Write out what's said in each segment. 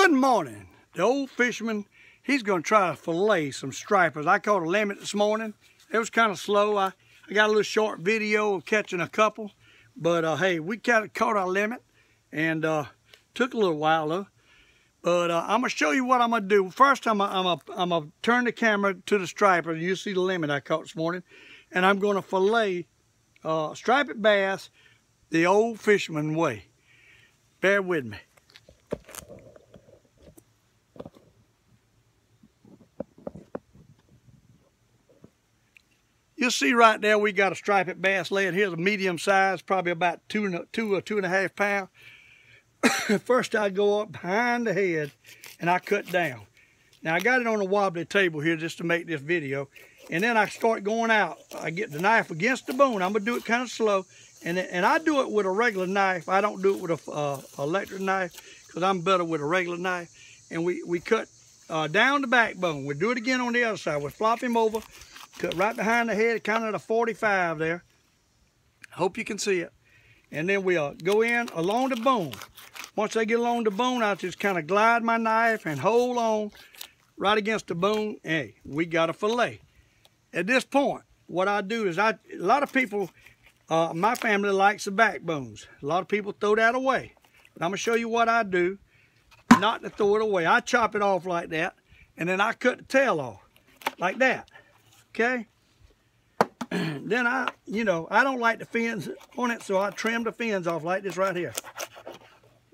Good morning. The old fisherman, he's going to try to fillet some stripers. I caught a limit this morning. It was kind of slow. I got a little short video of catching a couple. But hey, we caught our limit and took a little while though. But I'm going to show you what I'm going to do. First, I'm going to turn the camera to the striper. You see the limit I caught this morning. And I'm going to fillet striped bass the old fisherman way. Bear with me. You'll see right there we got a striped bass laying. Here's a medium size, probably about two or 2.5 pounds. First I go up behind the head and I cut down. Now I got it on a wobbly table here just to make this video. And then I start going out. I get the knife against the bone. I'm gonna do it kind of slow. And I do it with a regular knife. I don't do it with a electric knife because I'm better with a regular knife. And we cut down the backbone. We do it again on the other side. We flop him over. Cut right behind the head, kind of at a 45 there. Hope you can see it. And then we'll go in along the bone. Once I get along the bone, I just kind of glide my knife and hold on right against the bone. Hey, we got a fillet. At this point, what I do is a lot of people, my family likes the backbones. A lot of people throw that away. But I'm going to show you what I do, not to throw it away. I chop it off like that, and then I cut the tail off like that. Okay, then I don't like the fins on it, so I trim the fins off like this right here.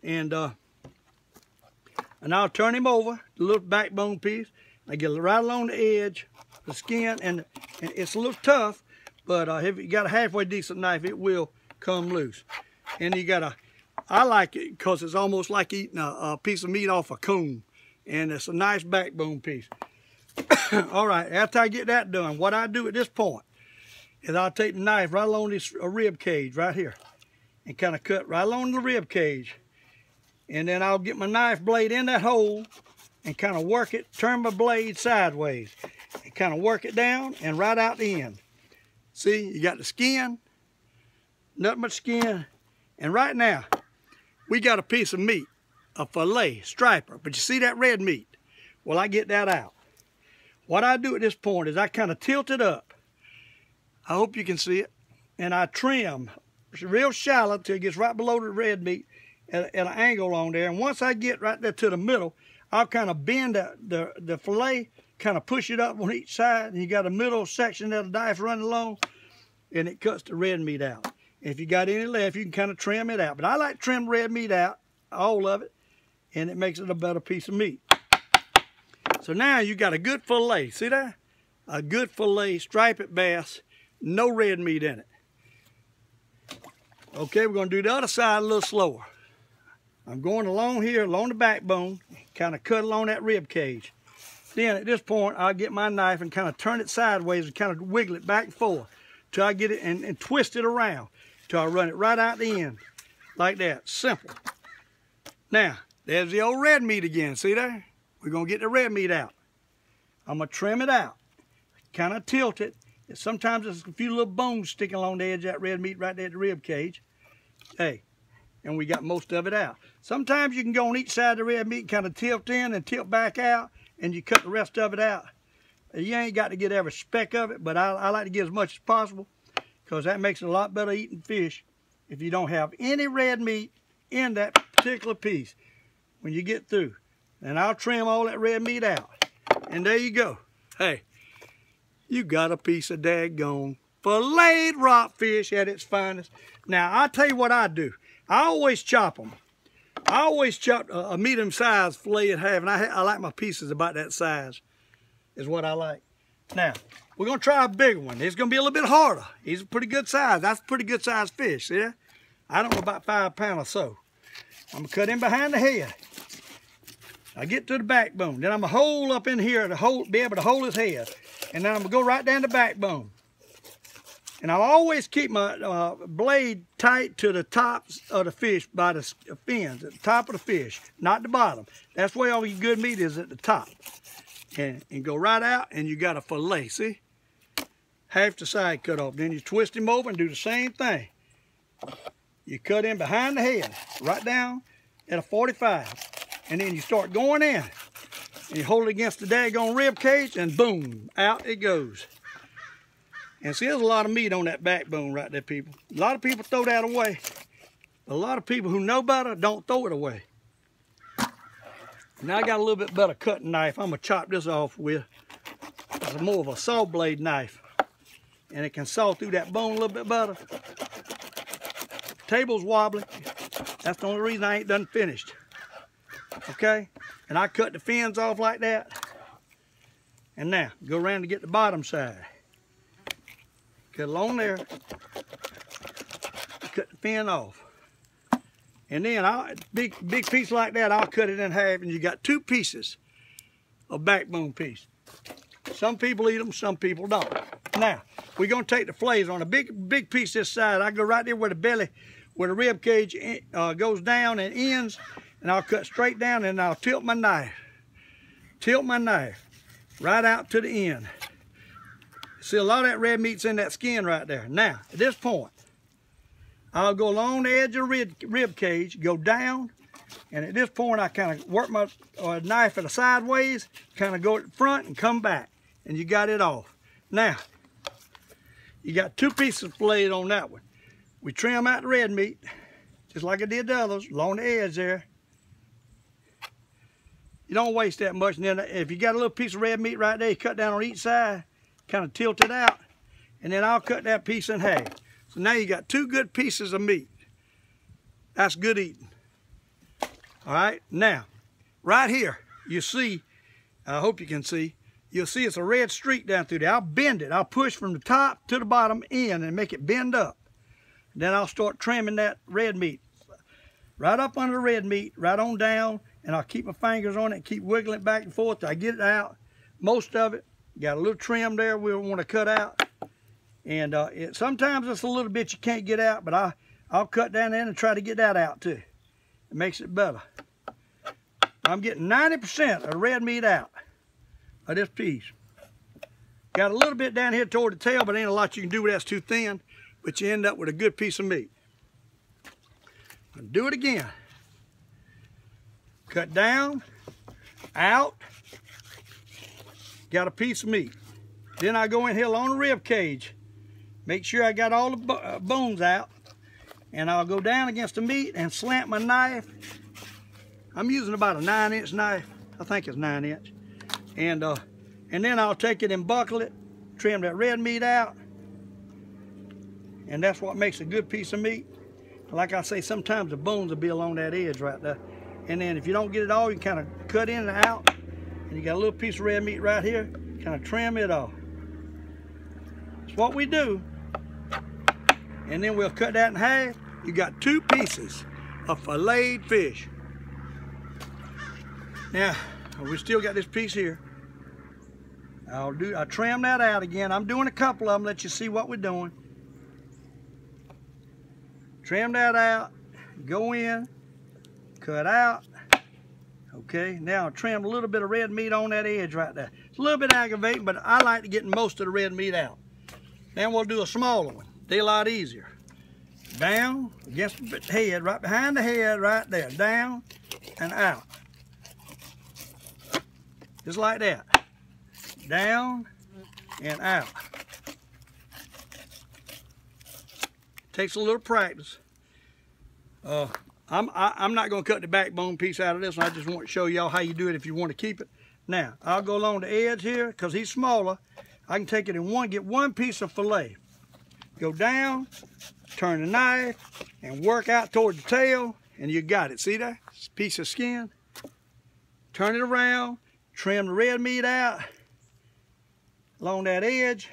And I'll turn him over, the little backbone piece. I get it right along the edge, the skin, and it's a little tough, but if you got a halfway decent knife, it will come loose. And I like it because it's almost like eating a piece of meat off a cone, and it's a nice backbone piece. All right, after I get that done, what I do at this point is I'll take the knife right along this rib cage right here and kind of cut right along the rib cage. And then I'll get my knife blade in that hole and kind of work it, turn my blade sideways and kind of work it down and right out the end. See, you got the skin, nothing but skin. And right now, we got a piece of meat, a fillet, striper. But you see that red meat? Well, I get that out. What I do at this point is I kind of tilt it up. I hope you can see it. And I trim real shallow till it gets right below the red meat at an angle on there. And once I get right there to the middle, I'll kind of bend the fillet, kind of push it up on each side. And you got a middle section that the knife running along, and it cuts the red meat out. If you got any left, you can kind of trim it out. But I like to trim red meat out, all of it, and it makes it a better piece of meat. So now you got a good fillet, see that? A good fillet, striped bass, no red meat in it. Okay, we're gonna do the other side a little slower. I'm going along here, along the backbone, kind of cut along that rib cage. Then at this point, I'll get my knife and kind of turn it sideways and kind of wiggle it back and forth till I get it and twist it around till I run it right out the end, like that, simple. Now, there's the old red meat again, see there? We're going to get the red meat out. I'm going to trim it out, kind of tilt it. Sometimes there's a few little bones sticking along the edge of that red meat right there at the rib cage. Hey, and we got most of it out. Sometimes you can go on each side of the red meat, kind of tilt in and tilt back out, and you cut the rest of it out. You ain't got to get every speck of it, but I like to get as much as possible because that makes it a lot better eating fish if you don't have any red meat in that particular piece when you get through. And I'll trim all that red meat out. And there you go. Hey, you got a piece of daggone filleted rockfish at its finest. Now, I'll tell you what I do. I always chop them. I always chop a medium-sized fillet in half, and I like my pieces about that size, is what I like. Now, we're going to try a bigger one. It's going to be a little bit harder. He's a pretty good size. That's a pretty good sized fish, see that? I don't know, about 5 pounds or so. I'm going to cut him behind the head. I get to the backbone. Then I'm going to hold up in here to be able to hold his head. And then I'm going to go right down the backbone. And I'll always keep my blade tight to the tops of the fish by the fins, at the top of the fish, not the bottom. That's where all your good meat is, at the top. And go right out, and you got a fillet, see? Half the side cut off. Then you twist him over and do the same thing. You cut in behind the head, right down at a 45. And then you start going in. And you hold it against the daggone rib cage, and boom, out it goes. And see, there's a lot of meat on that backbone right there, people. A lot of people throw that away. A lot of people who know better don't throw it away. Now I got a little bit better cutting knife. I'm going to chop this off with. It's more of a saw blade knife. And it can saw through that bone a little bit better. Table's wobbly. That's the only reason I ain't done finished. Okay? And I cut the fins off like that. And now, go around to get the bottom side. Cut along there. Cut the fin off. And then, big piece like that, I'll cut it in half, and you got 2 pieces of backbone piece. Some people eat them, some people don't. Now, we're going to take the fillets on a big piece this side. I go right there where the belly, where the rib cage goes down and ends, and I'll cut straight down, and I'll tilt my knife right out to the end. See, a lot of that red meat's in that skin right there. Now, at this point, I'll go along the edge of the rib cage, go down, and at this point, I kind of work my knife at a sideways, kind of go at the front and come back, and you got it off. Now, you got 2 pieces of fillet on that one. We trim out the red meat, just like I did the others, along the edge there. You don't waste that much. And then if you got a little piece of red meat right there, you cut down on each side, kind of tilt it out, and then I'll cut that piece in half. So now you got 2 good pieces of meat. That's good eating. All right, now, right here, you see, I hope you can see, you'll see it's a red streak down through there. I'll bend it. I'll push from the top to the bottom end and make it bend up. Then I'll start trimming that red meat. Right up under the red meat, right on down, and I'll keep my fingers on it and keep wiggling it back and forth till I get it out. Most of it, got a little trim there we want to cut out. And sometimes it's a little bit you can't get out, but I'll cut down in and try to get that out too. It makes it better. I'm getting 90% of the red meat out of this piece. Got a little bit down here toward the tail, but ain't a lot you can do with that's too thin, but you end up with a good piece of meat. I'll do it again. Cut down, out, got a piece of meat. Then I go in here along the rib cage. Make sure I got all the bones out. And I'll go down against the meat and slant my knife. I'm using about a 9-inch knife. I think it's 9-inch. And then I'll take it and buckle it, trim that red meat out. And that's what makes a good piece of meat. Like I say, sometimes the bones will be along that edge right there. And then if you don't get it all, you kind of cut in and out. And you got a little piece of red meat right here, kind of trim it off. That's what we do. And then we'll cut that in half. You got 2 pieces of filleted fish. Now, we still got this piece here. I'll trim that out again. I'm doing a couple of them, let you see what we're doing. Trim that out, go in, cut out. Okay, now I'll trim a little bit of red meat on that edge right there. It's a little bit aggravating, but I like to get most of the red meat out. Then we'll do a smaller one. They're a lot easier. Down against the head, right behind the head, right there. Down and out. Just like that. Down and out. Takes a little practice. I'm not going to cut the backbone piece out of this one. I just want to show y'all how you do it if you want to keep it. Now, I'll go along the edge here because he's smaller. I can take it in get one piece of fillet. Go down, turn the knife, and work out toward the tail, and you got it. See that? It's a piece of skin. Turn it around, trim the red meat out along that edge,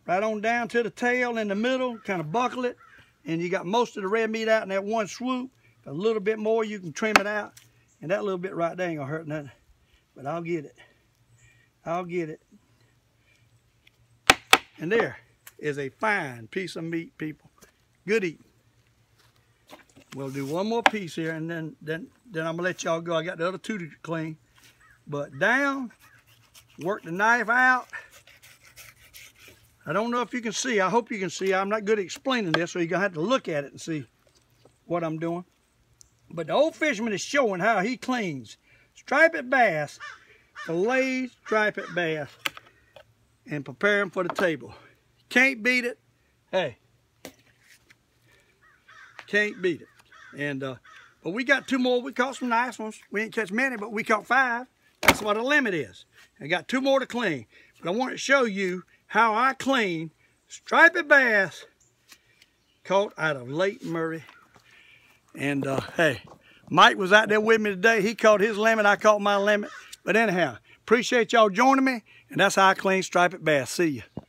right on down to the tail in the middle, kind of buckle it, and you got most of the red meat out in that one swoop. A little bit more, you can trim it out, and that little bit right there ain't gonna hurt nothing. But I'll get it. I'll get it. And there is a fine piece of meat, people. Good eating. We'll do one more piece here, and then I'm gonna let y'all go. I got the other 2 to clean. But down, work the knife out. I don't know if you can see. I hope you can see. I'm not good at explaining this, so you're gonna have to look at it and see what I'm doing. But the Old Fisherman is showing how he cleans striped bass, filleted striped bass, and prepare them for the table. Can't beat it. Hey, can't beat it. And but we got 2 more. We caught some nice ones. We didn't catch many, but we caught 5. That's what the limit is. I got 2 more to clean. But I want to show you how I clean striped bass caught out of Lake Murray. And hey, Mike was out there with me today. He caught his limit, I caught my limit. But anyhow, appreciate y'all joining me. And that's how I clean striped bass. See ya.